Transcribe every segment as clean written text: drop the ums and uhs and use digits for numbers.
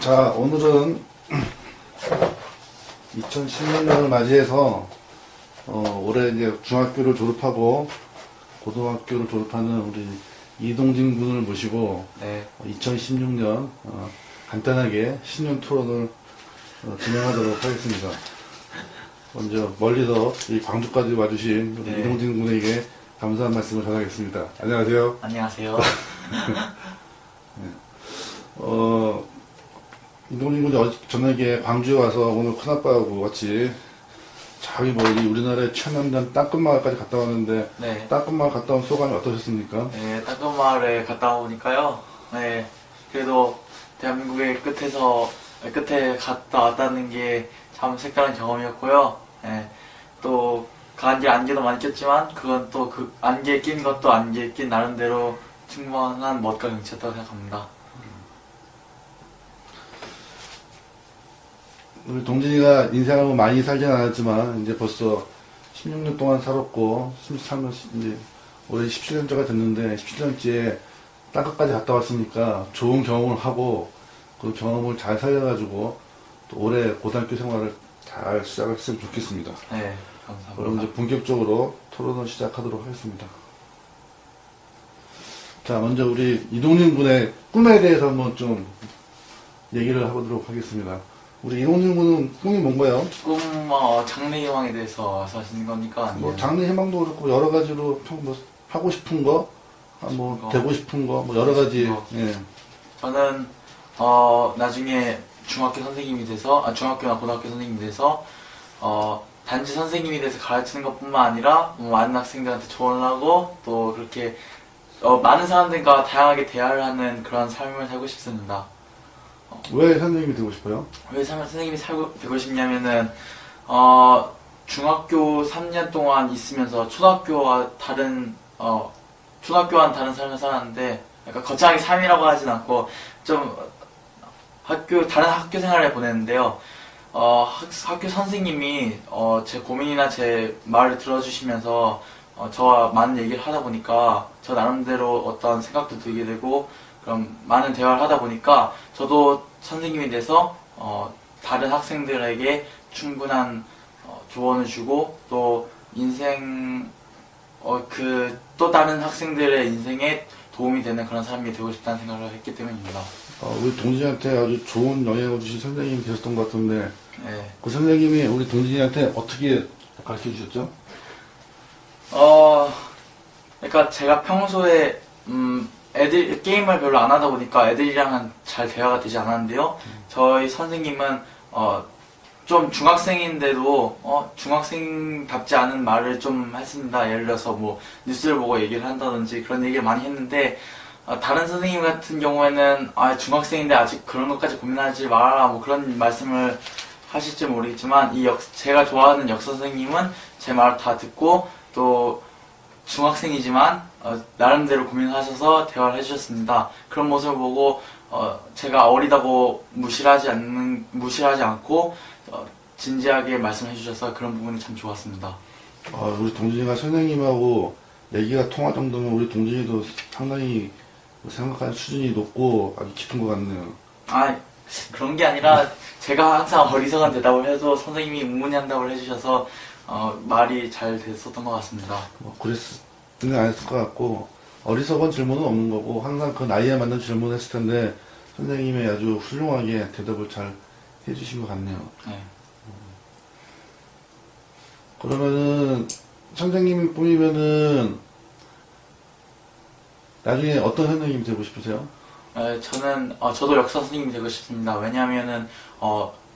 자, 오늘은 2016년을 맞이해서 올해 이제 중학교를 졸업하고 고등학교를 졸업하는 우리 이동진 군을 모시고 네. 2016년 간단하게 신년 토론을 진행하도록 하겠습니다. 먼저 멀리서 이 광주까지 와주신 우리 네. 이동진 군에게 감사한 말씀을 전하겠습니다. 안녕하세요. 안녕하세요. 이동진 군이 저녁에 광주에 와서 오늘 큰아빠하고 같이 저기 멀리 우리나라의 최남단 땅끝마을까지 갔다 왔는데 네. 땅끝마을 갔다 온 소감이 어떠셨습니까? 네, 땅끝마을에 갔다 오니까요. 네. 그래도 대한민국의 끝에 갔다 왔다는 게 참 색다른 경험이었고요. 네. 또, 그 안개도 많이 꼈지만, 그건 또 그 안개에 낀 것도 안개에 낀 나름대로 충분한 멋과 경치였다고 생각합니다. 우리 동진이가 인생을 뭐 많이 살진 않았지만 이제 벌써 16년 동안 살았고 13년 이제 올해 17년째가 됐는데 17년째에 땅끝까지 갔다 왔으니까 좋은 경험을 하고 그 경험을 잘 살려가지고 또 올해 고등학교 생활을 잘 시작했으면 좋겠습니다. 네, 그럼 감사합니다. 이제 본격적으로 토론을 시작하도록 하겠습니다. 자, 먼저 우리 이동진 군의 꿈에 대해서 한번 좀 얘기를 해보도록 하겠습니다. 우리 이동진 군은 꿈이 뭔가요? 장래희망에 대해서 하시는 겁니까? 뭐 아니면 장래 희망도 그렇고 여러 가지로 뭐 하고 싶은 거, 뭐 거. 되고 싶은 거, 뭐 여러 가지. 거. 예. 저는 나중에 중학교 선생님이 돼서 중학교나 고등학교 선생님이 돼서 단지 선생님이 돼서 가르치는 것뿐만 아니라 많은 학생들한테 조언을 하고 또 그렇게 많은 사람들과 다양하게 대화를 하는 그런 삶을 살고 싶습니다. 왜 선생님이 되고 싶어요? 왜 선생님이 되고 싶냐면은 중학교 3년 동안 있으면서 초등학교와는 다른 삶을 살았는데 약간 거창하게 삶이라고 하진 않고 좀 다른 학교 생활을 보냈는데요. 학교 선생님이 제 고민이나 제 말을 들어주시면서 저와 많은 얘기를 하다 보니까 저 나름대로 어떤 생각도 들게 되고 그럼 많은 대화를 하다 보니까 저도 선생님이 돼서 다른 학생들에게 충분한 조언을 주고 또 인생 또 다른 학생들의 인생에 도움이 되는 그런 사람이 되고 싶다는 생각을 했기 때문입니다. 우리 동진이한테 아주 좋은 영향을 주신 선생님이 계셨던 것 같은데, 네. 그 선생님이 우리 동진이한테 어떻게 가르쳐 주셨죠? 그러니까 제가 평소에 게임을 별로 안 하다 보니까 애들이랑은 잘 대화가 되지 않았는데요. 저희 선생님은 좀 중학생인데도 중학생답지 않은 말을 좀 했습니다. 예를 들어서 뭐 뉴스를 보고 얘기를 한다든지 그런 얘기를 많이 했는데 다른 선생님 같은 경우에는 중학생인데 아직 그런 것까지 고민하지 말아라 뭐 그런 말씀을 하실지 모르겠지만 제가 좋아하는 역사 선생님은 제 말을 다 듣고 또 중학생이지만 나름대로 고민하셔서 대화를 해주셨습니다. 그런 모습을 보고 제가 어리다고 무시하지 않고 진지하게 말씀해 주셔서 그런 부분이 참 좋았습니다. 우리 동진이가 선생님하고 얘기가 통할 정도면 우리 동진이도 상당히 생각하는 수준이 높고 아주 깊은 것 같네요. 그런 게 아니라 제가 항상 어리석은 대답을 해도 선생님이 우문현답을 해주셔서 말이 잘 됐었던 것 같습니다. 그랬으면 안 했을 것 같고, 어리석은 질문은 없는 거고, 항상 그 나이에 맞는 질문을 했을 텐데, 선생님이 아주 훌륭하게 대답을 잘 해주신 것 같네요. 네. 그러면은, 선생님이 꿈이면은, 나중에 어떤 선생님이 되고 싶으세요? 저도 역사 선생님이 되고 싶습니다. 왜냐하면은,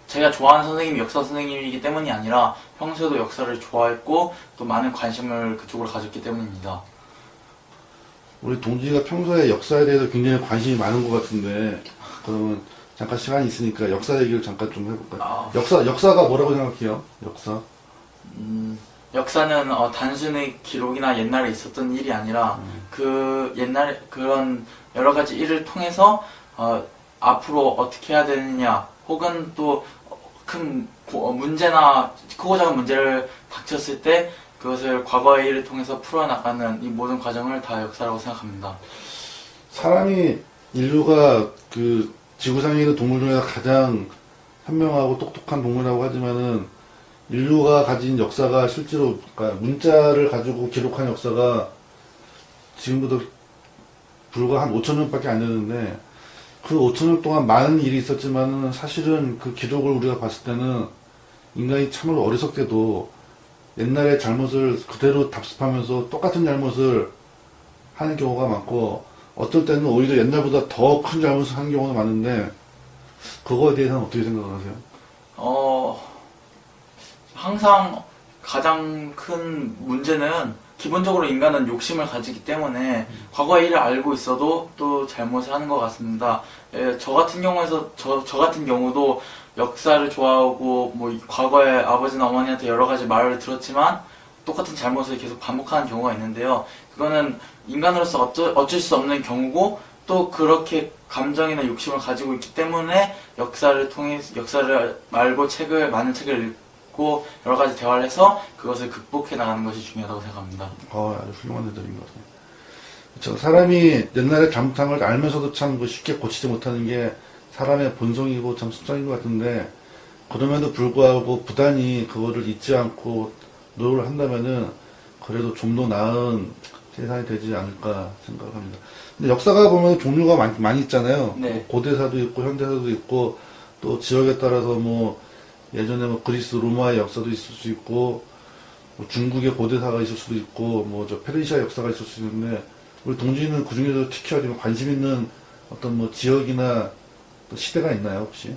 제가 좋아하는 선생님이 역사 선생님이기 때문이 아니라 평소에도 역사를 좋아했고 또 많은 관심을 그쪽으로 가졌기 때문입니다. 우리 동지가 평소에 역사에 대해서 굉장히 관심이 많은 것 같은데, 그러면 잠깐 시간이 있으니까 역사 얘기를 잠깐 좀 해볼까요? 역사가 뭐라고 생각해요? 역사? 역사는 단순히 기록이나 옛날에 있었던 일이 아니라 그 옛날에 그런 여러 가지 일을 통해서 앞으로 어떻게 해야 되느냐 혹은 또 큰 문제나 크고 작은 문제를 닥쳤을 때 그것을 과거의 일을 통해서 풀어나가는 이 모든 과정을 다 역사라고 생각합니다. 인류가 지구상에 있는 동물 중에서 가장 현명하고 똑똑한 동물이라고 하지만은 인류가 가진 역사가 실제로 그러니까 문자를 가지고 기록한 역사가 지금부터 불과 한 5천 년밖에 안 되는데 그 5천 년 동안 많은 일이 있었지만은 사실은 그 기록을 우리가 봤을 때는 인간이 참으로 어리석게도 옛날의 잘못을 그대로 답습하면서 똑같은 잘못을 하는 경우가 많고 어떨 때는 오히려 옛날보다 더 큰 잘못을 하는 경우가 많은데 그거에 대해서는 어떻게 생각하세요? 항상 가장 큰 문제는 기본적으로 인간은 욕심을 가지기 때문에 과거의 일을 알고 있어도 또 잘못을 하는 것 같습니다. 저 같은 경우도 역사를 좋아하고 뭐 과거에 아버지나 어머니한테 여러 가지 말을 들었지만 똑같은 잘못을 계속 반복하는 경우가 있는데요. 그거는 인간으로서 어쩔 수 없는 경우고 또 그렇게 감정이나 욕심을 가지고 있기 때문에 역사를 알고 많은 책을 읽고 여러 가지 대화를 해서 그것을 극복해 나가는 것이 중요하다고 생각합니다. 아주 훌륭한 대답인 것 같아요. 그렇죠. 사람이 옛날에 잘못한 걸 알면서도 참 쉽게 고치지 못하는 게 사람의 본성이고 참 습성인 것 같은데 그럼에도 불구하고 부단히 그거를 잊지 않고 노력을 한다면은 그래도 좀 더 나은 세상이 되지 않을까 생각합니다. 근데 역사가 보면 종류가 많이 있잖아요. 네. 고대사도 있고 현대사도 있고 또 지역에 따라서 뭐 예전에 뭐 그리스 로마의 역사도 있을 수 있고 뭐 중국의 고대사가 있을 수도 있고 뭐 저 페르시아 역사가 있을 수 있는데 우리 동지는 그 중에서 특히 좀 관심 있는 어떤 뭐 지역이나 또 시대가 있나요 혹시?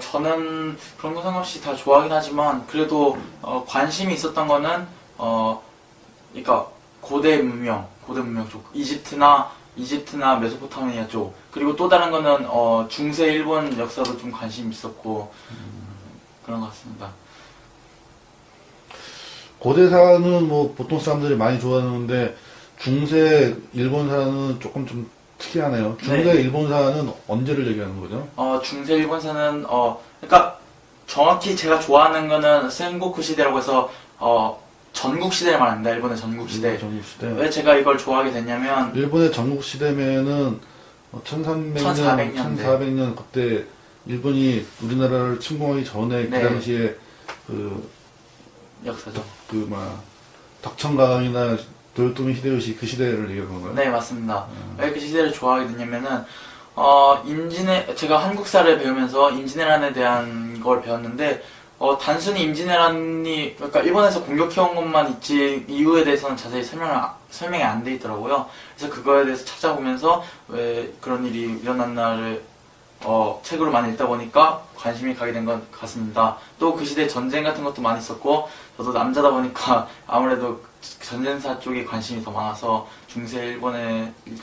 저는 그런 거 상관없이 다 좋아하긴 하지만 그래도 관심이 있었던 거는 그러니까 고대 문명 쪽 이집트나 메소포타미아 쪽 그리고 또 다른 거는 중세 일본 역사도 좀 관심이 있었고 그런 것 같습니다. 고대사는 뭐 보통 사람들이 많이 좋아하는데 중세 일본사는 조금 좀 특이하네요. 중세 네. 일본사는 언제를 얘기하는 거죠? 중세 일본사는 그러니까 정확히 제가 좋아하는 거는 센고쿠 시대라고 해서 전국 시대를 말합니다. 일본의 전국 시대. 전국시대. 왜 제가 이걸 좋아하게 됐냐면 일본의 전국시대면은 1300년, 1400년 1400년 그때 일본이 우리나라를 침공하기 전에 그 네. 당시에 역사죠. 덕천강이나 도요토미 히데요시 그 시대를 얘기하는 건가요? 네, 맞습니다. 왜 그 시대를 좋아하게 됐냐면은 제가 한국사를 배우면서 임진왜란에 대한 걸 배웠는데 단순히 임진왜란이 그러니까 일본에서 공격해온 것만 있지 이유에 대해서는 자세히 설명이 안 돼 있더라고요. 그래서 그거에 대해서 찾아보면서 왜 그런 일이 일어났나를 책으로 많이 읽다 보니까 관심이 가게 된 것 같습니다. 또 그 시대에 전쟁 같은 것도 많이 있었고 저도 남자다 보니까 아무래도 전쟁사 쪽에 관심이 더 많아서 중세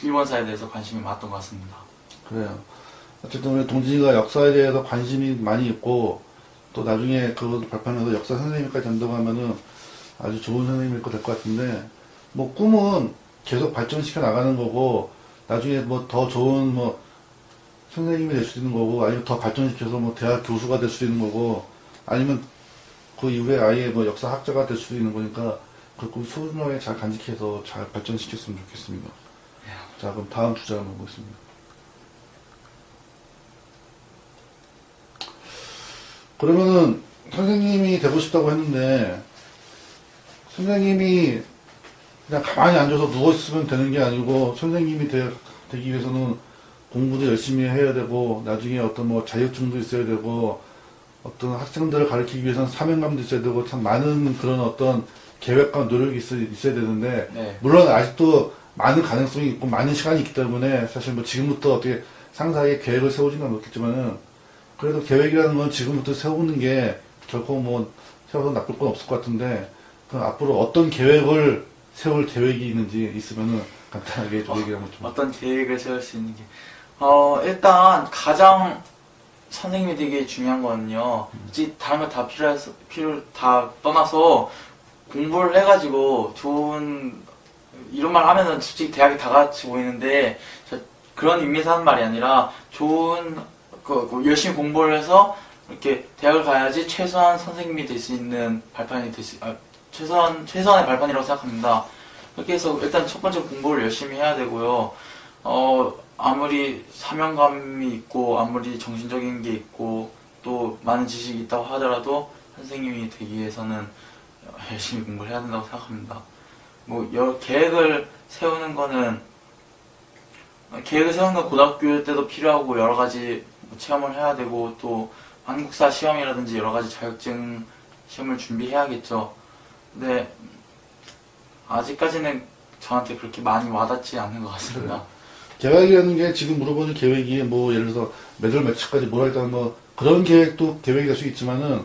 일본사에 대해서 관심이 많았던 것 같습니다. 그래요. 어쨌든 우리 동진이가 역사에 대해서 관심이 많이 있고 또 나중에 그것도 발판해서 역사 선생님까지 된다고 하면은 아주 좋은 선생님일 것 될 것 같은데 뭐 꿈은 계속 발전시켜 나가는 거고 나중에 뭐 더 좋은 뭐 선생님이 될 수도 있는 거고 아니면 더 발전시켜서 뭐 대학 교수가 될 수도 있는 거고 아니면 그 이후에 아예 뭐 역사학자가 될 수도 있는 거니까 그 꿈 소중하게 잘 간직해서 잘 발전시켰으면 좋겠습니다. 자 그럼 다음 주제 한번 보겠습니다. 그러면은 선생님이 되고 싶다고 했는데 선생님이 그냥 가만히 앉아서 누워있으면 되는 게 아니고 선생님이 되기 위해서는 공부도 열심히 해야 되고 나중에 어떤 뭐 자격증도 있어야 되고 어떤 학생들을 가르치기 위해서는 사명감도 있어야 되고 참 많은 그런 어떤 계획과 노력이 있어야 되는데 네. 물론 아직도 많은 가능성이 있고 많은 시간이 있기 때문에 사실 뭐 지금부터 어떻게 상세하게 계획을 세우지는 않겠지만은 그래도 계획이라는 건 지금부터 세우는 게 결코 뭐 세워서 나쁠 건 없을 것 같은데 그 앞으로 어떤 계획을 세울 계획이 있는지 있으면은 간단하게 좀 얘기하면 좀. 어떤 계획을 세울 수 있는 게 일단 가장 선생님이 되게 중요한 거는요. 솔직히 다른 거 다 다 떠나서 공부를 해가지고 좋은 이런 말 하면은 솔직히 대학이 다 같이 보이는데 그런 의미에서 하는 말이 아니라 좋은 열심히 공부를 해서 이렇게 대학을 가야지 최소한 선생님이 될 수 있는 발판이 최소한의 발판이라고 생각합니다. 그렇게 해서 일단 첫 번째 공부를 열심히 해야 되고요. 아무리 사명감이 있고 아무리 정신적인 게 있고 또 많은 지식이 있다고 하더라도 선생님이 되기 위해서는 열심히 공부를 해야 된다고 생각합니다. 뭐 계획을 세우는 건 고등학교 때도 필요하고 여러 가지 뭐 체험을 해야 되고 또 한국사 시험이라든지 여러 가지 자격증 시험을 준비해야겠죠. 근데 아직까지는 저한테 그렇게 많이 와닿지 않는 것 같습니다. 계획이라는 게 지금 물어보는 계획이 뭐 예를 들어서 몇월 며칠까지 뭘 하겠다는 뭐 그런 계획도 계획이 될 수 있지만은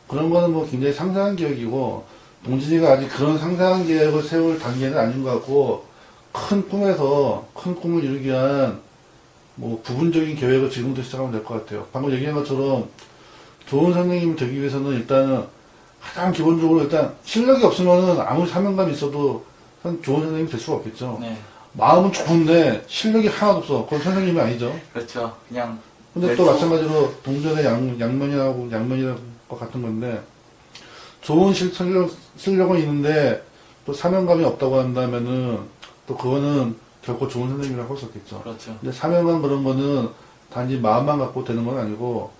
그런 거는 뭐 굉장히 상세한 계획이고 동진이가 아직 그런 상세한 계획을 세울 단계는 아닌 것 같고 큰 꿈을 이루기 위한 뭐 부분적인 계획을 지금부터 시작하면 될 것 같아요. 방금 얘기한 것처럼 좋은 선생님이 되기 위해서는 일단은 가장 기본적으로 일단 실력이 없으면은 아무리 사명감이 있어도 좋은 선생님이 될 수가 없겠죠. 네, 마음은 좋은데 실력이 하나도 없어. 그건 선생님이 아니죠. 그렇죠. 그냥 근데 또 마찬가지로 동전의 양면이라는 것 같은 건데 좋은 실력은 있는데 또 사명감이 없다고 한다면은 또 그거는 결코 좋은 선생님이라고 할 수 없겠죠. 그렇죠. 근데 사명감 그런 거는 단지 마음만 갖고 되는 건 아니고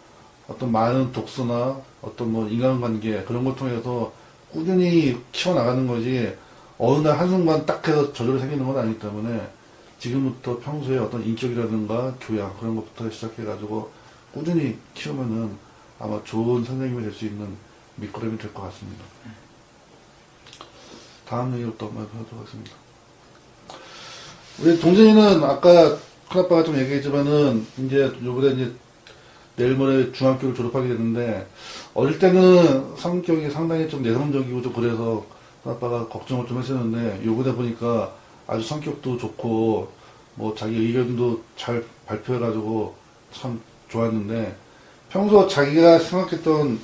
어떤 많은 독서나 어떤 뭐 인간관계 그런 걸 통해서 꾸준히 키워나가는 거지 어느 날 한순간 딱 해서 저절로 생기는 건 아니기 때문에 지금부터 평소에 어떤 인격이라든가 교양 그런 것부터 시작해가지고 꾸준히 키우면은 아마 좋은 선생님이 될 수 있는 밑거름이 될 것 같습니다. 다음 얘기로 또 한번 해보도록 하겠습니다. 우리 동진이는 아까 큰아빠가 좀 얘기했지만은 이제 요번에 이제 내일 모레 중학교를 졸업하게 됐는데 어릴 때는 성격이 상당히 좀 내성적이고 좀 그래서 큰아빠가 걱정을 좀 했었는데 요번에 보니까 아주 성격도 좋고 뭐 자기 의견도 잘 발표해가지고 참 좋았는데 평소 자기가 생각했던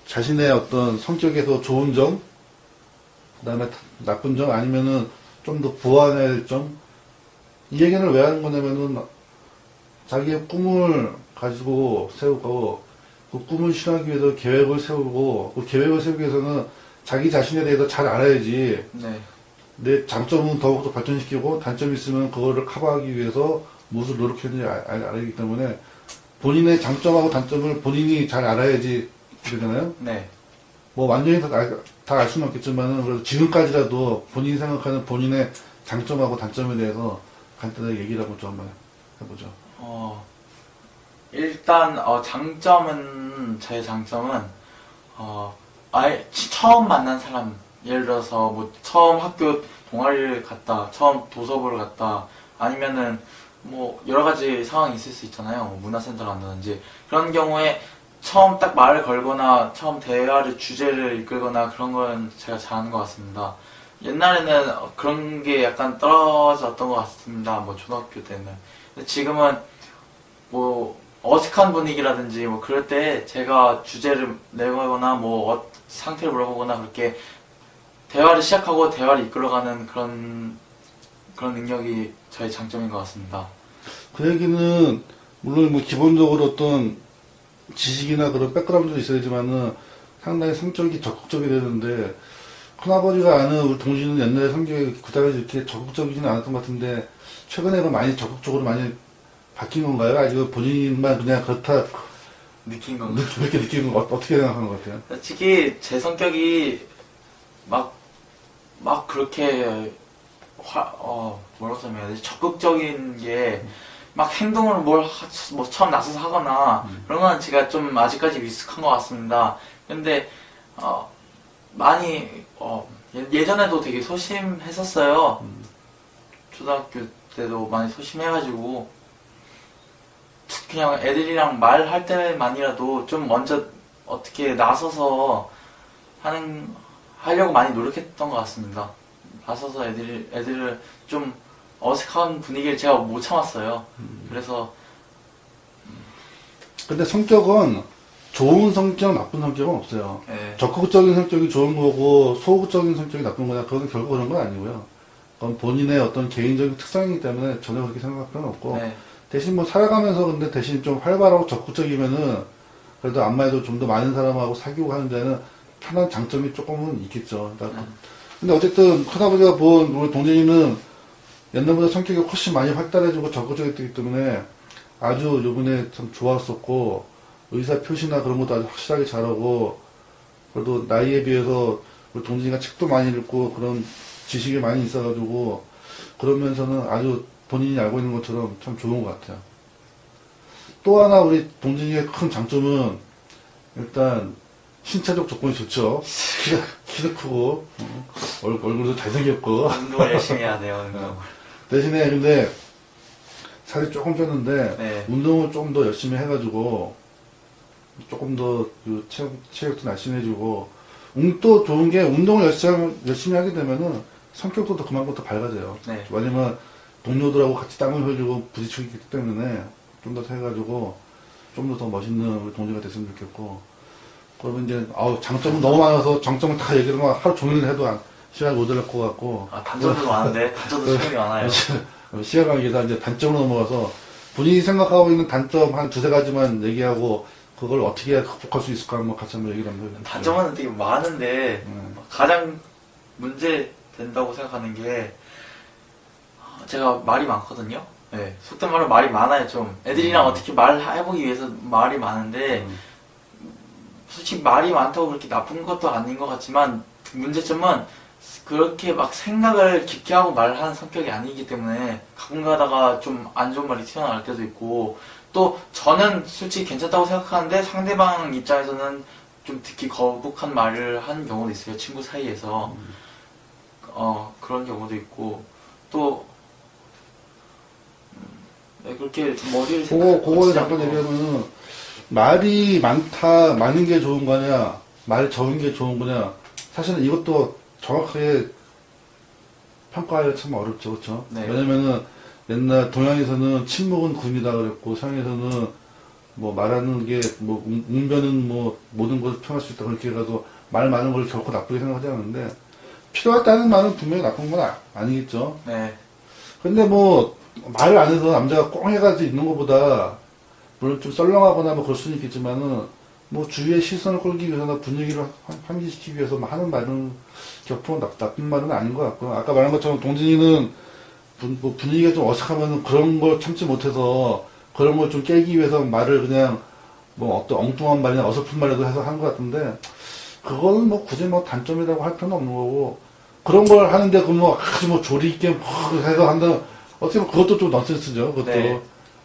자신의 어떤 성격에서 좋은 점, 그 다음에 나쁜 점 아니면은 좀 더 보완해야 될 점, 이 얘기를 왜 하는 거냐면은 자기의 꿈을 가지고 세우고 그 꿈을 실현하기 위해서 계획을 세우고 그 계획을 세우기 위해서는 자기 자신에 대해서 잘 알아야지 네, 내 장점은 더욱더 발전시키고 단점이 있으면 그거를 커버하기 위해서 무엇을 노력했는지 알아야 하기 때문에 본인의 장점하고 단점을 본인이 잘 알아야지 되잖아요. 네. 뭐 완전히 다 알 수는 없겠지만은 그래도 지금까지라도 본인이 생각하는 본인의 장점하고 단점에 대해서 간단하게 얘기를 한번 좀 한번 해보죠. 일단 저의 장점은 처음 만난 사람, 예를 들어서 뭐 처음 학교 동아리를 갔다, 처음 도서부를 갔다, 아니면은 뭐 여러 가지 상황이 있을 수 있잖아요. 뭐 문화센터 간다든지 그런 경우에 처음 딱 말을 걸거나 처음 대화를 주제를 이끌거나 그런 건 제가 잘하는 것 같습니다. 옛날에는 그런 게 약간 떨어졌던 것 같습니다. 뭐 초등학교 때는. 근데 지금은 뭐 어색한 분위기라든지 뭐 그럴 때 제가 주제를 내거나 뭐 상태를 물어보거나 그렇게 대화를 시작하고 대화를 이끌어가는 그런 능력이 저의 장점인 것 같습니다. 그 얘기는 물론 뭐 기본적으로 어떤 지식이나 그런 백그라운드도 있어야지만은 상당히 성격이 적극적이 되는데 큰아버지가 아는 우리 동진은 옛날에 성격이 그다지 이렇게 적극적이지는 않았던 것 같은데 최근에 많이 적극적으로 많이 바뀐 건가요? 아니면 본인만 그냥 그렇다 느낀 건가요? 그렇게 느끼는 거 어떻게 생각하는 것 같아요? 솔직히 제 성격이 막 그렇게 뭐라고 설명해야 되지? 적극적인 게 막 행동을 뭐 처음 나서서 하거나 그런 건 제가 좀 아직까지 미숙한 것 같습니다. 근데 많이 예전에도 되게 소심했었어요. 초등학교 때도 많이 소심해가지고 그냥 애들이랑 말할 때만이라도 좀 먼저 어떻게 나서서 하려고 많이 노력했던 것 같습니다. 나서서 애들을 좀 어색한 분위기를 제가 못 참았어요. 그래서 근데 성격은 좋은 성격, 나쁜 성격은 없어요. 네. 적극적인 성격이 좋은 거고 소극적인 성격이 나쁜 거냐 그건 결국 그런 건 아니고요. 그건 본인의 어떤 개인적인 특성이기 때문에 전혀 그렇게 생각할 필요는 없고 네. 대신 뭐 살아가면서 근데 대신 좀 활발하고 적극적이면은 그래도 안마해도 좀 더 많은 사람하고 사귀고 하는 데는 편한 장점이 조금은 있겠죠. 그러니까 근데 어쨌든 큰아버지가 본 우리 동진이는 옛날보다 성격이 훨씬 많이 활달해지고 적극적이기 때문에 아주 요번에 참 좋았었고, 의사 표시나 그런 것도 아주 확실하게 잘하고, 그래도 나이에 비해서 우리 동진이가 책도 많이 읽고 그런 지식이 많이 있어가지고, 그러면서는 아주 본인이 알고 있는 것처럼 참 좋은 것 같아요. 또 하나 우리 동진이의 큰 장점은 일단 신체적 조건이 좋죠. 키도 크고, 얼굴도 잘생겼고. 운동을 열심히 해야 돼요, 운동. 대신에 근데 살이 조금 쪘는데 네. 운동을 조금 더 열심히 해가지고 조금 더 체력도 날씬해지고 또 좋은 게 운동을 열심히 하게 되면은 성격도 더 그만큼 더 밝아져요. 네. 왜냐면 동료들하고 같이 땀을 흘리고 부딪히기 때문에 좀 더 해가지고 좀 더 멋있는 우리 동지가 됐으면 좋겠고, 그러면 이제 장점은 너무 많아서 장점을 다 얘기하면 하루 종일 해도 시간이 모자랄 것 같고. 단점도 많은데 단점도 충분히 많아요. 시간 관계상 이제 단점으로 넘어가서 본인이 생각하고 있는 단점 한 두세 가지만 얘기하고 그걸 어떻게 극복할 수 있을까 한번 같이 한번 얘기를 한번 해볼게요. 단점은 되게 많은데 가장 문제 된다고 생각하는 게 제가 말이 많거든요. 네, 속된 말로 말이 많아요. 좀 애들이랑 어떻게 말해보기 위해서 말이 많은데 솔직히 말이 많다고 그렇게 나쁜 것도 아닌 것 같지만 문제점은 그렇게 막 생각을 깊게 하고 말하는 성격이 아니기 때문에 가끔 가다가 좀 안 좋은 말이 튀어나올 때도 있고, 또 저는 솔직히 괜찮다고 생각하는데 상대방 입장에서는 좀 듣기 거북한 말을 하는 경우도 있어요. 친구 사이에서. 그런 경우도 있고, 또 네, 그렇게 좀 머리를 그거를 잠깐 얘기하면은 말이 많은 게 좋은 거냐 말이 적은 게 좋은 거냐, 사실은 이것도 정확하게 평가하기가 참 어렵죠. 그렇죠? 네. 왜냐면은 옛날 동양에서는 침묵은 금이다 그랬고, 서양에서는 뭐 말하는 게 뭐 웅변은 뭐 모든 것을 표현할 수 있다 그렇게 해가지고 말 많은 걸 결코 나쁘게 생각하지 않는데, 필요하다는 말은 분명히 나쁜 건 아니겠죠. 네. 근데 뭐 말을 안 해서 남자가 꽁 해가지고 있는 것보다, 물론 좀 썰렁하거나 뭐 그럴 수는 있겠지만은 뭐 주위의 시선을 끌기 위해서나 분위기를 환기시키기 위해서 하는 말은 결코 나쁜 말은 아닌 것 같고, 아까 말한 것처럼 동진이는 뭐 분위기가 좀 어색하면은 그런 걸 참지 못해서 그런 걸 좀 깨기 위해서 말을 그냥 뭐 어떤 엉뚱한 말이나 어설픈 말이라도 해서 하는 것 같은데, 그거는 뭐 굳이 뭐 단점이라고 할 필요는 없는 거고, 그런 걸 하는데 그 뭐 아주 뭐 조리 있게 뭐 해서 한다, 어떻게 보면 그것도 좀 넌센스죠. 그것도. 네.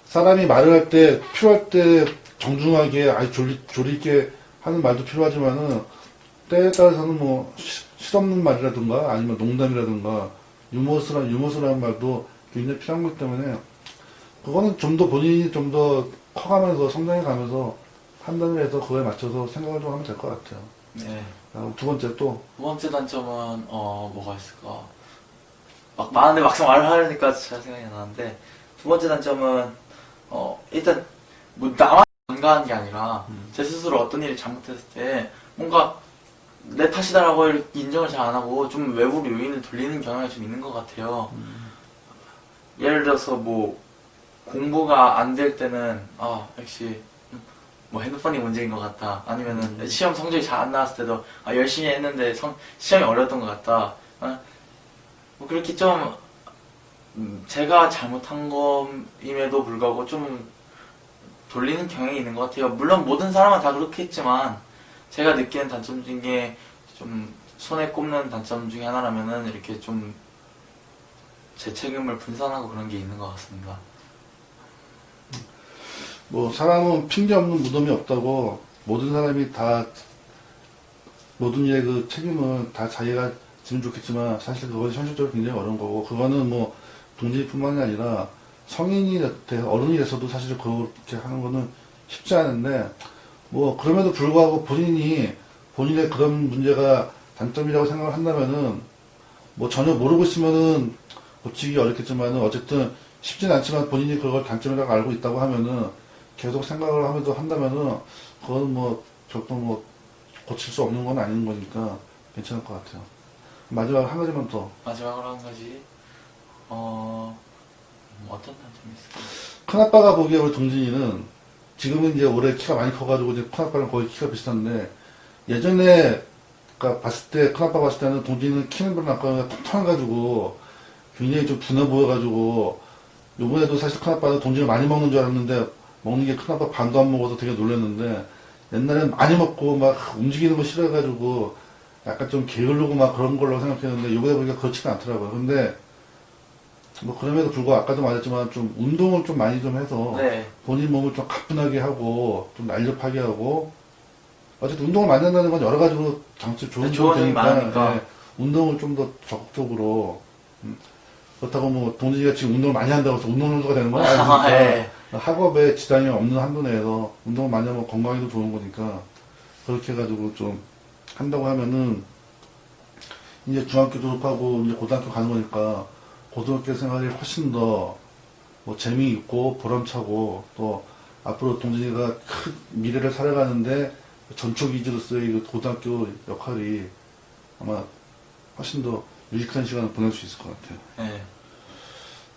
사람이 말을 할 때 필요할 때 정중하게 아주 조리 있게 하는 말도 필요하지만은 때에 따라서는 뭐 실없는 말이라든가 아니면 농담이라든가 유머스러운 말도 굉장히 필요한 거기 때문에, 그거는 좀 더 본인이 좀 더 커가면서 성장해 가면서 판단을 해서 그거에 맞춰서 생각을 좀 하면 될 것 같아요. 네. 두 번째 또 두 번째 단점은 뭐가 있을까? 막 많은데 막상 말을 하려니까 잘 생각이 안 나는데, 두 번째 단점은 일단 뭐 나만 간과한 게 아니라 제 스스로 어떤 일을 잘못했을 때 뭔가 내 탓이다라고 이렇게 인정을 잘 안 하고 좀 외부 요인을 돌리는 경향이 좀 있는 것 같아요. 예를 들어서 뭐 공부가 안 될 때는 역시 뭐 핸드폰이 문제인 것 같다. 아니면은 시험 성적이 잘 안 나왔을 때도 열심히 했는데 시험이 어려웠던 것 같다. 뭐 그렇게 좀 제가 잘못한 것임에도 불구하고 좀 돌리는 경향이 있는 것 같아요. 물론 모든 사람은 다 그렇겠지만 제가 느끼는 단점 중에 좀 손에 꼽는 단점 중에 하나라면은 이렇게 좀 제 책임을 분산하고 그런 게 있는 것 같습니다. 뭐 사람은 핑계 없는 무덤이 없다고, 모든 사람이 다 모든 일의 그 책임을 다 자기가 지면 좋겠지만 사실 그건 현실적으로 굉장히 어려운 거고, 그거는 뭐 동지뿐만이 아니라 어른이 돼서도 사실 그렇게 하는 거는 쉽지 않은데, 뭐 그럼에도 불구하고 본인의 그런 문제가 단점이라고 생각을 한다면은, 뭐 전혀 모르고 있으면은 고치기 어렵겠지만은 어쨌든 쉽진 않지만 본인이 그걸 단점이라고 알고 있다고 하면은 계속 생각을 하면서 한다면은 그건 뭐 절대 뭐 고칠 수 없는 건 아닌 거니까 괜찮을 것 같아요. 마지막 한 가지만 더. 마지막으로 한 가지 어떤 단점이 있을까요? 큰아빠가 보기에 우리 동진이는 지금은 이제 올해 키가 많이 커가지고 이제 큰아빠랑 거의 키가 비슷한데, 예전에 그러니까 큰아빠 봤을 때는 동진이는 키는 별로 안 커서 통통해가지고 굉장히 좀 둔해 보여가지고 요번에도 사실 큰아빠는 동지를 많이 먹는 줄 알았는데 먹는 게 큰아빠 반도 안 먹어서 되게 놀랐는데 옛날에는 많이 먹고 막 움직이는 거 싫어해가지고 약간 좀 게으르고 막 그런 걸로 생각했는데 요번에 보니까 그렇지가 않더라고요. 근데 뭐 그럼에도 불구하고 아까도 말했지만 좀 운동을 좀 많이 좀 해서 네. 본인 몸을 좀 가뿐하게 하고 좀 날렵하게 하고 어쨌든 운동을 많이 한다는 건 여러 가지로 장점 좋은 네, 점이 좋은 점이 되니까 많으니까. 예, 운동을 좀 더 적극적으로 그렇다고 뭐 동진이가 지금 운동을 많이 한다고 해서 운동 선수가 되는 건 아니니까 네. 학업에 지장이 없는 한도 내에서 운동을 많이 하면 건강에도 좋은 거니까 그렇게 해가지고 좀 한다고 하면은 이제 중학교 졸업하고 이제 고등학교 가는 거니까 고등학교 생활이 훨씬 더 뭐 재미있고 보람차고 또 앞으로 동진이가 큰 미래를 살아가는데 전초기지로서의 그 고등학교 역할이 아마 훨씬 더 유익한 시간을 보낼 수 있을 것 같아요. 네.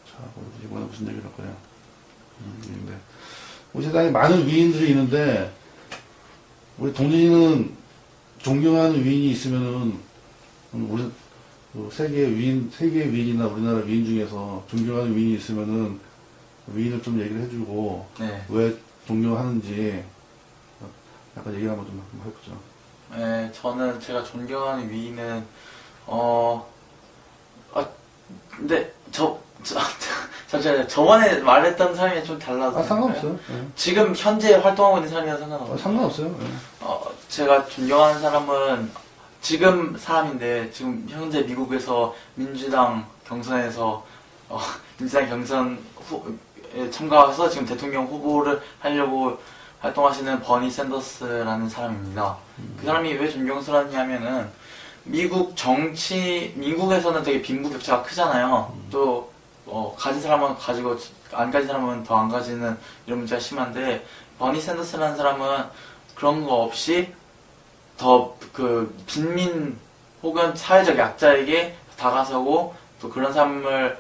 자, 이번에 무슨 얘기를 할 거냐. 위인데. 우리 세상에 많은 위인들이 있는데, 우리 동진이는 존경하는 위인이 있으면은, 우리 세계 위인이나 우리나라 위인 중에서 존경하는 위인이 있으면은, 위인을 좀 얘기를 해주고, 네. 왜 존경하는지, 약간 얘기를 한번 좀 해보죠. 네, 저는 제가 존경하는 위인은 근데 잠시만요. 저번에 말했던 사람이 좀 달라서. 상관없어요. 예. 지금 현재 활동하고 있는 사람이라 상관없어요. 상관없어요. 예. 제가 존경하는 사람은 지금 사람인데 지금 현재 미국에서 민주당 경선에서 민주당 경선 에 참가해서 지금 대통령 후보를 하려고 활동하시는 버니 샌더스라는 사람입니다. 그 사람이 왜 존경스러웠냐면은 미국에서는 되게 빈부격차가 크잖아요. 또 가진 사람은 가지고 안 가진 사람은 더 안 가지는 이런 문제가 심한데 버니 샌더스라는 사람은 그런 거 없이 더 그 빈민 혹은 사회적 약자에게 다가서고 또 그런 삶을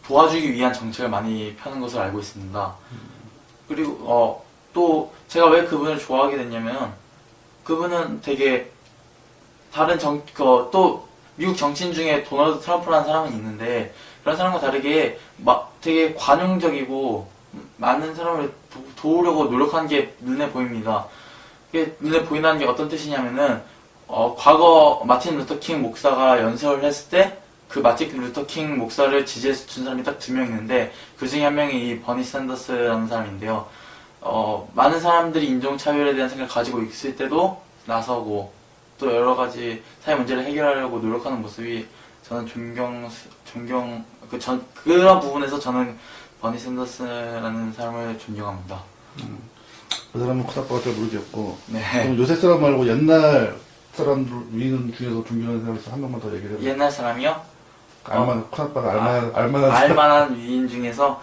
도와주기 위한 정책을 많이 펴는 것을 알고 있습니다. 그리고 또 제가 왜 그분을 좋아하게 됐냐면 그분은 되게 다른 또 미국 정치인 중에 도널드 트럼프라는 사람은 있는데 그런 사람과 다르게 되게 관용적이고 많은 사람을 도우려고 노력하는 게 눈에 보입니다. 이게 눈에 보인다는 게 어떤 뜻이냐면은 과거 마틴 루터 킹 목사가 연설을 했을 때 그 마틴 루터 킹 목사를 지지해 준 사람이 딱 2명 있는데 그 중에 한 명이 이 버니 샌더스라는 사람인데요. 많은 사람들이 인종차별에 대한 생각을 가지고 있을 때도 나서고 또 여러 가지 사회 문제를 해결하려고 노력하는 모습이 저는 그런 부분에서 저는 버니 샌더스라는 사람을 존경합니다. 그 사람은 큰아빠가 잘 모르겠고. 네. 그럼 요새 사람 말고 옛날 사람들 위인 중에서 존경하는 사람에서 한 명만 더 얘기를 해보세요. 옛날 사람이요? 큰아빠가 알만한 사람. 알만한 위인 중에서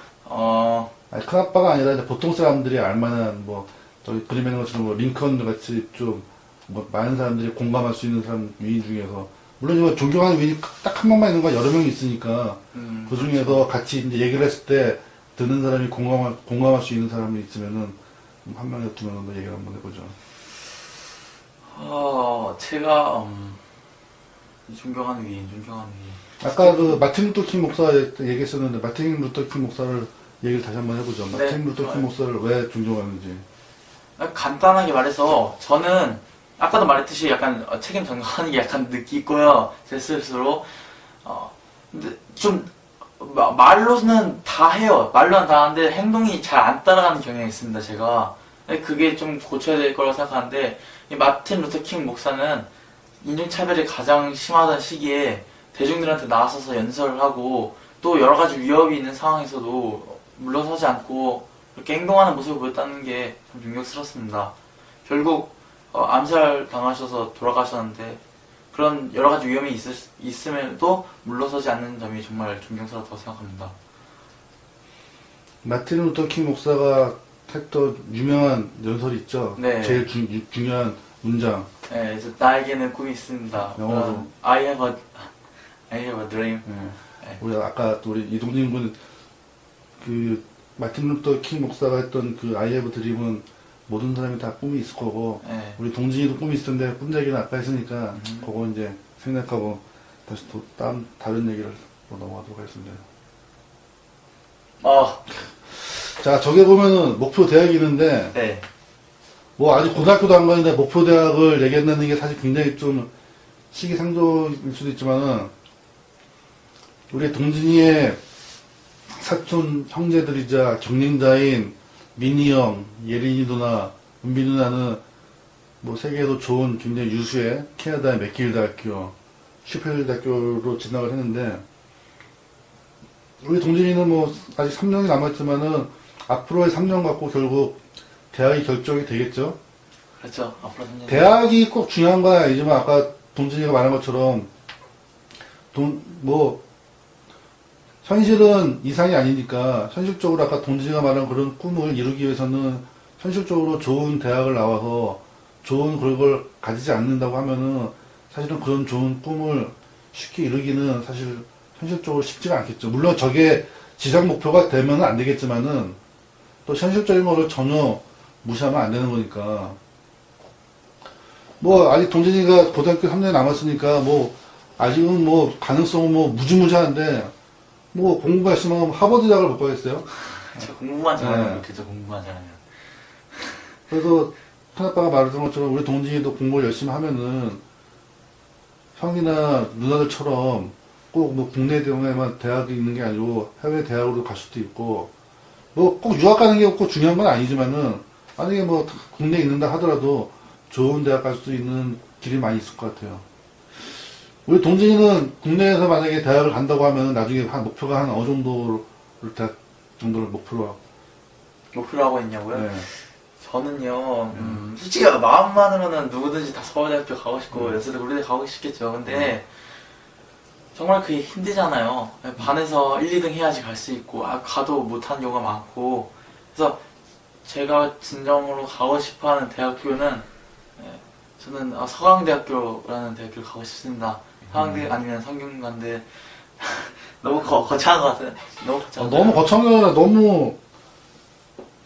아니, 큰아빠가 아니라 이제 보통 사람들이 알만한 뭐 저기 그림에 있는 것처럼 뭐 링컨 같이 좀 뭐 많은 사람들이 공감할 수 있는 사람 위인 중에서 물론 이거 존경하는 위인이 딱 한 명만 있는 거 여러 명이 있으니까 그 중에서 같이 이제 얘기를 했을 때 듣는 사람이 공감할 수 있는 사람이 있으면은 한 명에서 2명 정도 얘기를 한번 해보죠. 제가 존경하는 위인. 아까 그 마틴 루터 킹 목사 얘기했었는데 마틴 루터 킹 목사를 얘기를 다시 한번 해보죠. 네, 마틴 루터 좋아요. 킹 목사를 왜 존경하는지. 간단하게 말해서 저는 아까도 말했듯이 약간 책임 전가하는 게 약간 느끼고요. 제 스스로 근데 좀 말로는 다 해요. 말로는 다 하는데 행동이 잘 안 따라가는 경향이 있습니다. 제가 그게 좀 고쳐야 될 거라고 생각하는데 이 마틴 루터 킹 목사는 인종차별이 가장 심하던 시기에 대중들한테 나서서 연설을 하고 또 여러 가지 위협이 있는 상황에서도 물러서지 않고 그렇게 행동하는 모습을 보였다는 게 참 존경스럽습니다. 결국 암살 당하셔서 돌아가셨는데 그런 여러 가지 위험이 있음에도 물러서지 않는 점이 정말 존경스럽다고 생각합니다. 마틴 루터 킹 목사가 했던 유명한 연설이 있죠. 네. 제일 중요한 문장. 네, 그래서 나에게는 꿈이 있습니다. 영어로. I have a dream. 네. 우리 아까 또 우리 이동진 군 그 마틴 루터 킹 목사가 했던 그 I have a dream은 모든 사람이 다 꿈이 있을 거고 네. 우리 동진이도 꿈이 있을 텐데 꿈 얘기는 아까 했으니까 그거 이제 생략하고 다시 또 다른 얘기를 넘어가도록 하겠습니다. 어, 자, 저게 보면은 목표 대학이 있는데, 네. 뭐 아직 고등학교도 안 가는데 목표 대학을 얘기한다는 게 사실 굉장히 좀 시기상조일 수도 있지만은, 우리 동진이의 사촌 형제들이자 경쟁자인 민희 형, 예린이 누나, 은비 누나는 뭐 세계에도 좋은 굉장히 유수의 캐나다의 맥길 대학교, 슈펠 대학교로 진학을 했는데, 우리 동진이는 뭐 아직 3년이 남았지만은 앞으로의 3년 갖고 결국 대학이 결정이 되겠죠. 그렇죠. 앞으로 3년. 대학이 꼭 중요한 건 아니지만 아까 동진이가 말한 것처럼 뭐 현실은 이상이 아니니까 현실적으로 아까 동진이가 말한 그런 꿈을 이루기 위해서는 현실적으로 좋은 대학을 나와서 좋은 그런 걸 가지지 않는다고 하면은 사실은 그런 좋은 꿈을 쉽게 이루기는 사실 현실적으로 쉽지가 않겠죠. 물론 저게 지상 목표가 되면 안 되겠지만은 또 현실적인 거를 전혀 무시하면 안 되는 거니까. 뭐 아직 동진이가 고등학교 3년 남았으니까 뭐 아직은 뭐 가능성은 뭐 무지무지한데 뭐 공부가 있으면 하버드 대학을 못 가겠어요. 저 공부만 잘하면 네. 그죠. 공부만 잘하면. 그래서 큰아빠가 말했던 것처럼 우리 동진이도 공부를 열심히 하면은 형이나 누나들처럼 꼭 뭐 국내 대학에만 대학이 있는 게 아니고 해외 대학으로 갈 수도 있고 뭐 꼭 유학 가는 게 꼭 중요한 건 아니지만은 만약에 뭐 국내에 있는다 하더라도 좋은 대학 갈 수 있는 길이 많이 있을 것 같아요. 우리 동진이는 국내에서 만약에 대학을 간다고 하면 나중에 한 목표가 한 어느 정도를 대학 정도를 목표로 목표로 하고 있냐고요? 네. 저는요, 솔직히 마음만으로는 누구든지 다 서울대학교 가고 싶고, 연세대 고려대 가고 싶겠죠. 근데, 정말 그게 힘들잖아요. 반에서 1, 2등 해야지 갈 수 있고, 가도 못하는 경우가 많고. 그래서, 제가 진정으로 가고 싶어 하는 대학교는, 저는 서강대학교라는 대학교를 가고 싶습니다. 서강대 아니면 성균관대. 너무 거창한 것 같아요. 너무 거창한 것 너무 같아요. 거창이 아니라 너무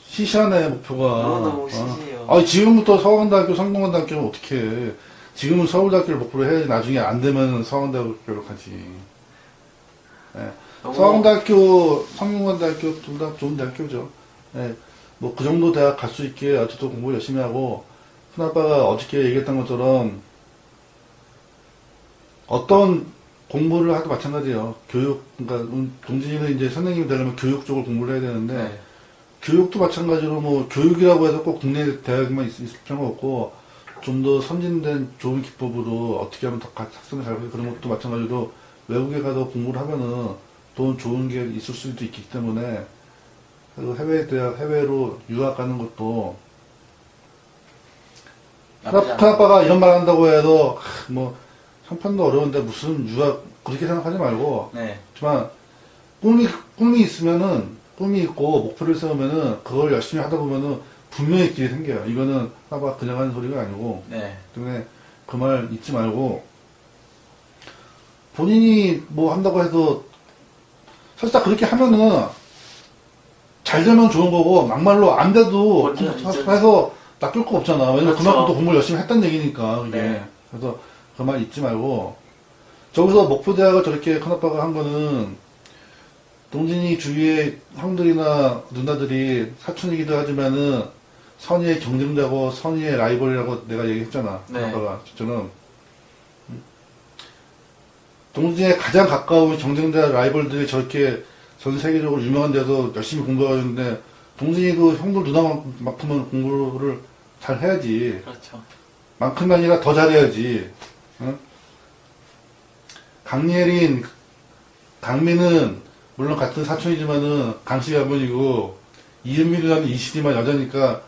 시시하네, 목표가. 너무 시시해요. 아니, 지금부터 서강대학교, 성균관대학교는 어떻게 해. 지금은 서울대학교를 목표로 해야지 나중에 안 되면 서강대학교로 가지. 예. 너무- 서강대학교, 성균관대학교 둘 다 좋은 대학교죠. 예. 뭐 그 정도 대학 갈 수 있게 어쨌든 공부 열심히 하고, 큰아빠가 어저께 얘기했던 것처럼 어떤 공부를 하도 마찬가지예요. 교육, 그러니까 동진이는 이제 선생님이 되려면 교육 쪽을 공부를 해야 되는데, 네. 교육도 마찬가지로 뭐 교육이라고 해서 꼭 국내 대학만 있을 필요가 없고 좀 더 선진된 좋은 기법으로 어떻게 하면 더 학생을 잘 하고 그런 것도 마찬가지로 외국에 가서 공부를 하면은 또 좋은 게 있을 수도 있기 때문에 그리고 해외 대학 해외로 유학 가는 것도 나쁘지 않아요. 큰아빠가 이런 말 한다고 해서 뭐 형편도 어려운데 무슨 유학 그렇게 생각하지 말고 네. 하지만 꿈이 있으면은 꿈이 있고 목표를 세우면은 그걸 열심히 하다 보면은 분명히 길이 생겨요. 이거는 아빠 그냥 하는 소리가 아니고 네. 때문에 그 말 잊지 말고 본인이 뭐 한다고 해도 설사 그렇게 하면은 잘 되면 좋은 거고 막말로 안 돼도 그렇죠. 해서 낚일 거 없잖아. 왜냐면 그렇죠. 그만큼 또 공부를 열심히 했단 얘기니까 그게. 네. 그래서 그 말 잊지 말고 저기서 목표 대학을 저렇게 큰아빠가 한 거는 동진이 주위에 형들이나 누나들이 사촌이기도 하지만은 선의의 경쟁자고 선의의 라이벌이라고 내가 얘기했잖아. 네. 아빠가 저는 동진의 가장 가까운 경쟁자 라이벌들이 저렇게 전 세계적으로 유명한 데서 열심히 공부하고 있는데 동진이도 형들 누나만큼은 공부를 잘 해야지. 그렇죠. 만큼이 아니라 더 잘해야지. 응? 강예린, 강민은 물론 같은 사촌이지만은 강씨 가문이고 이은미라는 이시디만 여자니까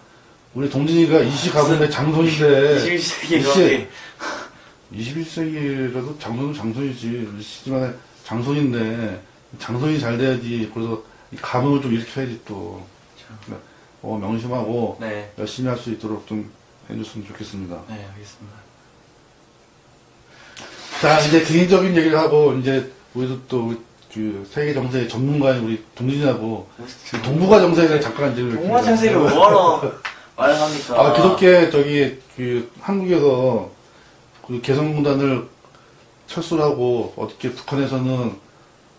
우리 동진이가 이시 가문의 장손인데 21세기 이시- 그렇게 21세기라도 장손은 장손이지 이시디만의 장손인데 장손이 잘 돼야지. 그래서 이 가문을 좀 일으켜야지 또 명심하고 네. 열심히 할 수 있도록 좀 해줬으면 좋겠습니다. 네, 알겠습니다. 자, 이제 개인적인 얘기를 하고, 이제, 우리도 또, 그, 세계 정세의 전문가인 우리 동진이하고, 동북아 정세를 잠깐 이제. 동화 자세를 뭐하러 말을 합니까? 그렇게, 한국에서, 그 개성공단을 철수를 하고, 어떻게 북한에서는,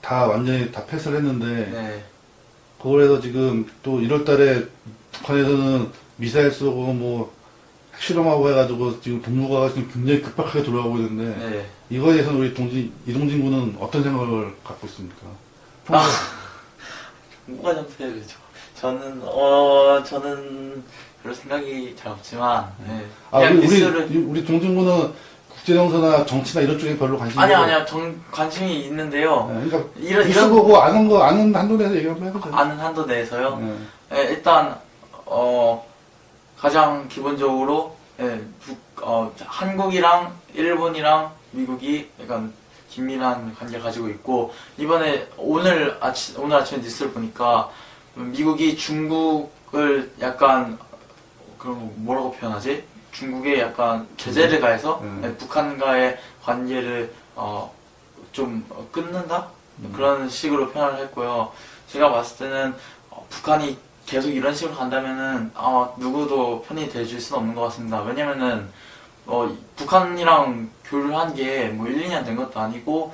다 완전히 다 패스를 했는데 네. 그걸 해서 지금 또 1월 달에 북한에서는 미사일 쏘고 뭐 핵실험하고 해가지고 지금 동북아가 지금 굉장히 급박하게 돌아가고 있는데 네. 이거에 대해서는 우리 이동진 군은 어떤 생각을 갖고 있습니까? 뭐가 정책이죠? 저는 별로 생각이 잘 없지만, 네. 그냥 뉴스를. 우리 동진 군은 국제정서나 정치나 이런 쪽에 별로 관심이 아니요. 관심이 있는데요. 네, 그러니까 이런 보고 아는 한도 내에서 얘기 한번 해보죠. 아는 한도 내에서요. 네. 예, 일단 가장 기본적으로 한국이랑 일본이랑 미국이 약간 긴밀한 관계를 가지고 있고 이번에 오늘 아침에 뉴스를 보니까 미국이 중국을 약간 그럼 뭐라고 표현하지? 중국에 약간 제재를 가해서 북한과의 관계를 좀 끊는다? 그런 식으로 표현을 했고요. 제가 봤을 때는 북한이 계속 이런 식으로 간다면은 누구도 편히 대해줄 수는 없는 것 같습니다. 왜냐면은 북한이랑 교류한 게 뭐 1, 2년 된 것도 아니고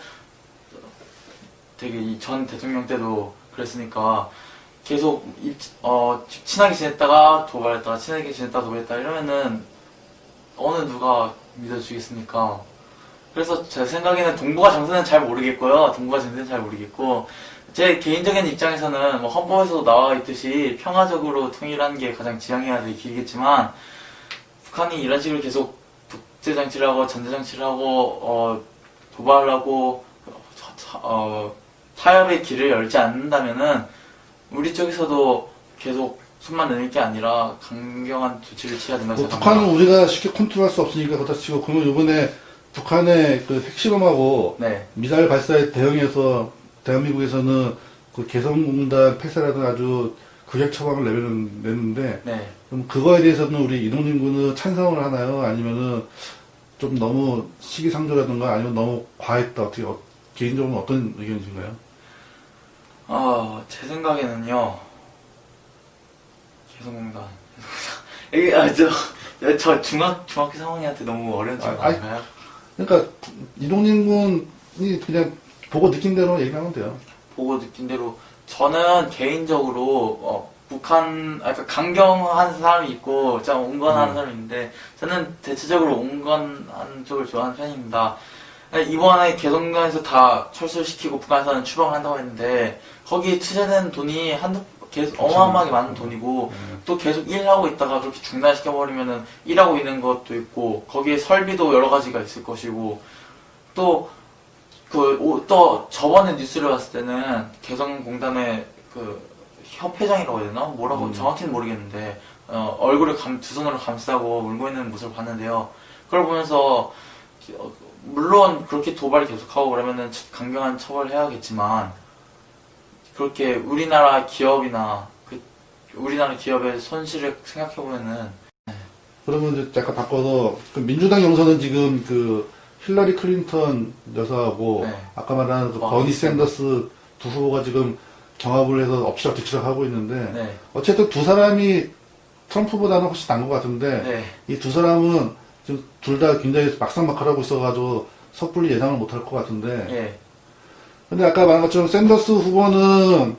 되게 이 전 대통령 때도 그랬으니까 계속 친하게 지냈다가 도발했다가 친하게 지냈다가 도발했다 이러면은 어느 누가 믿어주겠습니까? 그래서 제 생각에는 동북아 정세는 잘 모르겠고요. 동북아 정세는 잘 모르겠고 제 개인적인 입장에서는 뭐 헌법에서도 나와 있듯이 평화적으로 통일하는 게 가장 지향해야 될 길이겠지만 북한이 이런 식으로 계속 독재정치를 하고 전제정치를 하고 도발을 하고 타협의 길을 열지 않는다면은 우리 쪽에서도 계속 손만 내밀 게 아니라 강경한 조치를 취해야 된다고 생각합니다. 북한은 우리가 쉽게 컨트롤할 수 없으니까 그렇다 치고 그러면 이번에 북한의 그 핵실험하고 네. 미사일 발사에 대응해서 대한민국에서는 그 개성공단 폐쇄라든 아주 극약 처방을 내는데 네. 그럼 그거에 대해서는 우리 이동진 군은 찬성을 하나요? 아니면은 좀 너무 시기상조라든가 아니면 너무 과했다 어떻게 개인적으로 어떤 의견이신가요? 제 생각에는요. 개성공단. 이게 저 중학교 상황이한테 너무 어려운 질문 아닌가요? 그러니까 이동진 군이 그냥 보고 느낀 대로 얘기하면 돼요. 보고 느낀 대로 저는 개인적으로 그러니까 강경한 사람이 있고 좀 온건한 사람이 있는데 저는 대체적으로 온건한 쪽을 좋아하는 편입니다. 이번에 개성공단에서 다 철수시키고 북한에서는 추방을 한다고 했는데 거기에 투자된 돈이 계속 어마어마하게 많은 돈이고 또 계속 일하고 있다가 그렇게 중단시켜버리면은 일하고 있는 것도 있고 거기에 설비도 여러 가지가 있을 것이고 또 저번에 뉴스를 봤을 때는 개성공단의 그 협회장이라고 해야 되나? 뭐라고 정확히는 모르겠는데 얼굴을 두 손으로 감싸고 울고 있는 모습을 봤는데요. 그걸 보면서 물론 그렇게 도발을 계속하고 그러면은 강경한 처벌을 해야겠지만 그렇게 우리나라 기업이나 우리나라 기업의 손실을 생각해보면은 그러면 이제 약간 바꿔서 그 민주당 영선은 지금 그 힐러리 클린턴 여사하고 네. 아까 말한 그 버니 샌더스 두 후보가 지금 경합을 해서 엎치락뒤치락 하고 있는데 네. 어쨌든 두 사람이 트럼프보다는 훨씬 나은 것 같은데 네. 이 두 사람은 지금 둘 다 굉장히 막상막하라고 있어가지고 섣불리 예상을 못할 것 같은데 예. 근데 아까 말한 것처럼 샌더스 후보는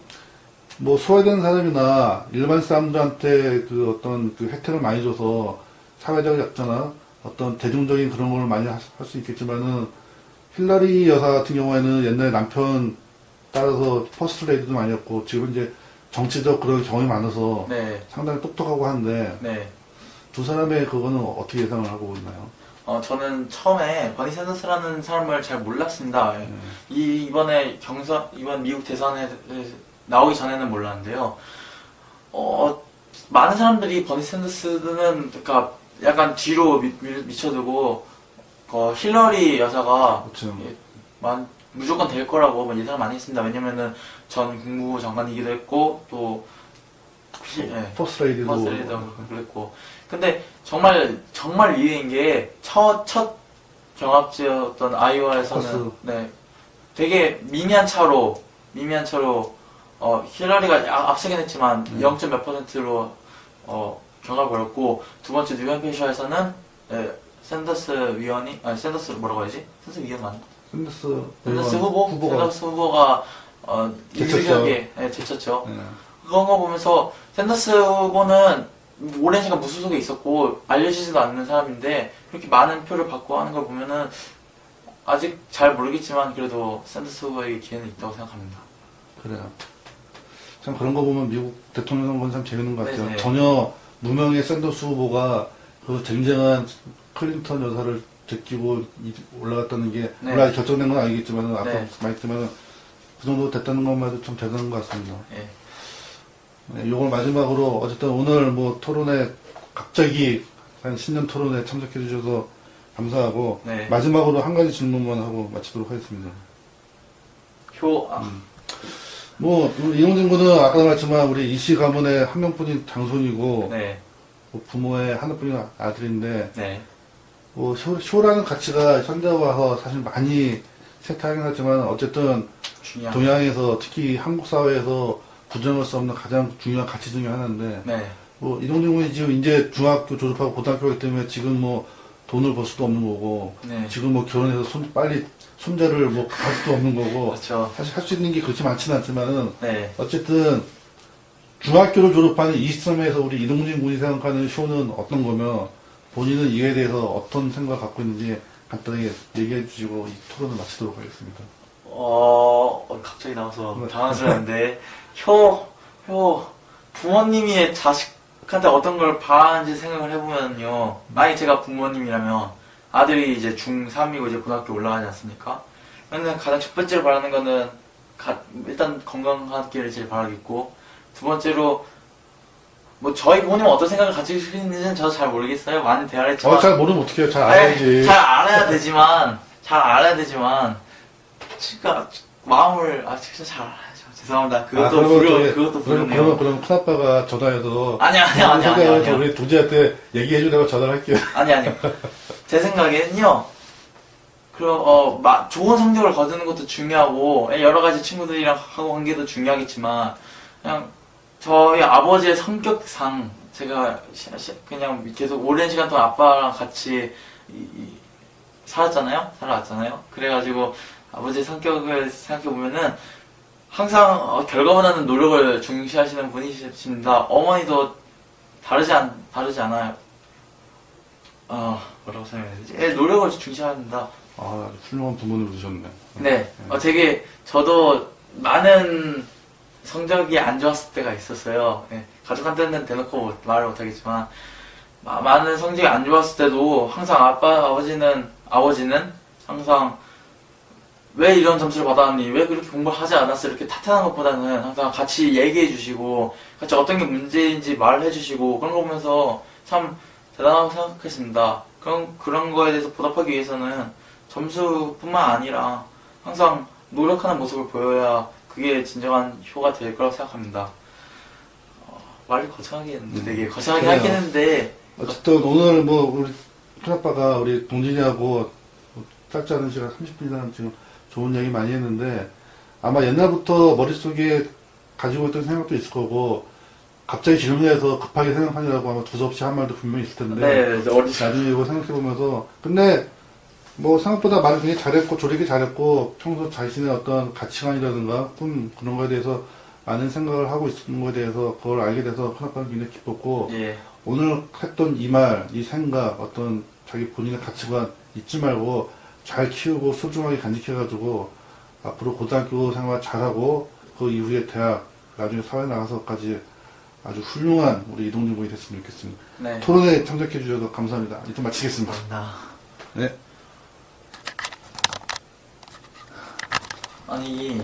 뭐 소외된 사람이나 일반 사람들한테 그 어떤 그 혜택을 많이 줘서 사회적 약자나 어떤 대중적인 그런 걸 많이 할 수 있겠지만은 힐러리 여사 같은 경우에는 옛날에 남편 따라서 퍼스트 레이디도 많이 했고 지금 이제 정치적 그런 경험이 많아서 네. 상당히 똑똑하고 한데 네. 두 사람의 그거는 어떻게 예상을 하고 있나요? 저는 처음에 버니 샌더스라는 사람을 잘 몰랐습니다. 이번 미국 대선에 나오기 전에는 몰랐는데요. 많은 사람들이 버니 샌더스는 그러니까 약간 뒤로 미쳐두고 힐러리 여사가 그렇죠. 무조건 될 거라고 예상을 많이 했습니다. 왜냐면은 전 국무부 장관이기도 했고 또 퍼스트 레이디도 그랬고 근데 정말 의외인 게 첫 경합지였던 아이오와에서는 네 되게 미미한 차로 힐러리가 앞서긴 했지만 0. 몇 %로 경합을 벌였고 두 번째 뉴햄피셔에서는 샌더스 위원이 샌더스 뭐라고 해야지? 샌더스 위원 맞나? 샌더스 샌더스 후보가 제쳤죠. 유일하게 제쳤죠. 예. 그런 거 보면서 샌더스 후보는 오랜 시간 무소속에 있었고 알려지지도 않는 사람인데 그렇게 많은 표를 받고 하는 걸 보면은 아직 잘 모르겠지만 그래도 샌더스 후보에게 기회는 있다고 생각합니다. 그래요. 참 그런 거 보면 미국 대통령 선거는 참 재밌는 것 같아요. 네네. 전혀 무명의 샌더스 후보가 그 쟁쟁한 클린턴 여사를 제끼고 올라갔다는 게 네. 물론 아직 결정된 건 아니겠지만 아까 네. 말했지만 그 정도 됐다는 것만 해도 참 대단한 것 같습니다. 예. 네, 요걸 마지막으로 어쨌든 오늘 뭐 토론에 갑자기 한 신년 토론에 참석해 주셔서 감사하고 네. 마지막으로 한 가지 질문만 하고 마치도록 하겠습니다. 뭐 이용진 군은 아까도 말했지만 우리 이씨 가문의 한 명뿐인 장손이고 네. 뭐 부모의 하나뿐인 아들인데 네. 뭐 쇼라는 가치가 현대 와서 사실 많이 쇠퇴하긴 하지만 어쨌든 중요한. 동양에서 특히 한국 사회에서 부정할 수 없는 가장 중요한 가치 중에 하나인데 네. 뭐 이동진 군이 지금 이제 중학교 졸업하고 고등학교이기 때문에 지금 뭐 돈을 벌 수도 없는 거고 네. 지금 뭐 결혼해서 빨리 손자를 뭐 갈 수도 없는 거고 그렇죠. 사실 할 수 있는 게 그렇지 많지는 않지만은 네. 어쨌든 중학교를 졸업하는 이 시점에서 우리 이동진 군이 생각하는 쇼는 어떤 거며 본인은 이에 대해서 어떤 생각을 갖고 있는지 간단하게 얘기해 주시고 이 토론을 마치도록 하겠습니다. 갑자기 나와서 당황스러운데, 부모님이 자식한테 어떤 걸 바라는지 생각을 해보면요. 만약에 제가 부모님이라면, 아들이 이제 중3이고 이제 고등학교 올라가지 않습니까? 그러면 가장 첫 번째로 바라는 거는, 일단 건강하기를 제일 바라겠고, 두 번째로, 뭐 저희 부모님은 어떤 생각을 가지고 있는지는 저도 잘 모르겠어요. 많은 대화를 했지만. 잘 모르면 어떡해요. 잘 아니, 알아야지. 잘 알아야 되지만, 진짜 마음을 진짜 잘 알아야죠. 죄송합니다. 그것도 부끄럽네요. 그럼 큰아빠가 전화해서 아니. 우리 동지한테 얘기해주라고 전화를 할게요. 아니요. 제 생각에는요. 좋은 성적을 거두는 것도 중요하고 여러 가지 친구들이랑 하고 관계도 중요하겠지만 그냥 저희 아버지의 성격상 제가 그냥 계속 오랜 시간 동안 아빠랑 같이 살아왔잖아요. 그래가지고 아버지의 성격을 생각해보면은 항상 결과보다는 노력을 중시하시는 분이십니다. 어머니도 다르지 않아요. 뭐라고 설명해야 되지? 노력을 중시합니다. 아주 훌륭한 부모님 두셨네. 네. 되게 저도 많은 성적이 안 좋았을 때가 있었어요. 네. 가족한테는 대놓고 말을 못하겠지만 많은 성적이 안 좋았을 때도 항상 아버지는 항상 왜 이런 점수를 받았니? 왜 그렇게 공부를 하지 않았어? 이렇게 탓하는 것보다는 항상 같이 얘기해 주시고 같이 어떤 게 문제인지 말을 해 주시고 그런 거 보면서 참 대단하다고 생각했습니다. 그런 거에 대해서 보답하기 위해서는 점수뿐만 아니라 항상 노력하는 모습을 보여야 그게 진정한 효가 될 거라고 생각합니다. 말이 거창하게 했는데 되게 거창하게 그래요. 하긴 했는데 어쨌든 오늘 뭐 우리 큰아빠가 우리 동진이하고 짧지 않은 시간 30분이나 지금 좋은 얘기 많이 했는데 아마 옛날부터 머릿속에 가지고 있던 생각도 있을 거고 갑자기 질문해서 급하게 생각하느라고 아마 두서없이 한 말도 분명히 있을 텐데 나중에 이거 생각해보면서 근데 뭐 생각보다 말을 굉장히 잘했고 조리기 잘했고 평소 자신의 어떤 가치관이라든가 꿈 그런 거에 대해서 많은 생각을 하고 있는 거에 대해서 그걸 알게 돼서 큰아빠는 굉장히 기뻤고 예. 오늘 했던 이 말, 이 생각, 어떤 자기 본인의 가치관 잊지 말고 잘 키우고 소중하게 간직해가지고 앞으로 고등학교 생활 잘하고 그 이후에 대학, 나중에 사회 나가서까지 아주 훌륭한 우리 이동진 군이 됐으면 좋겠습니다. 네. 토론에 참석해 주셔서 감사합니다. 이제 마치겠습니다. 감사합니다. 네. 아니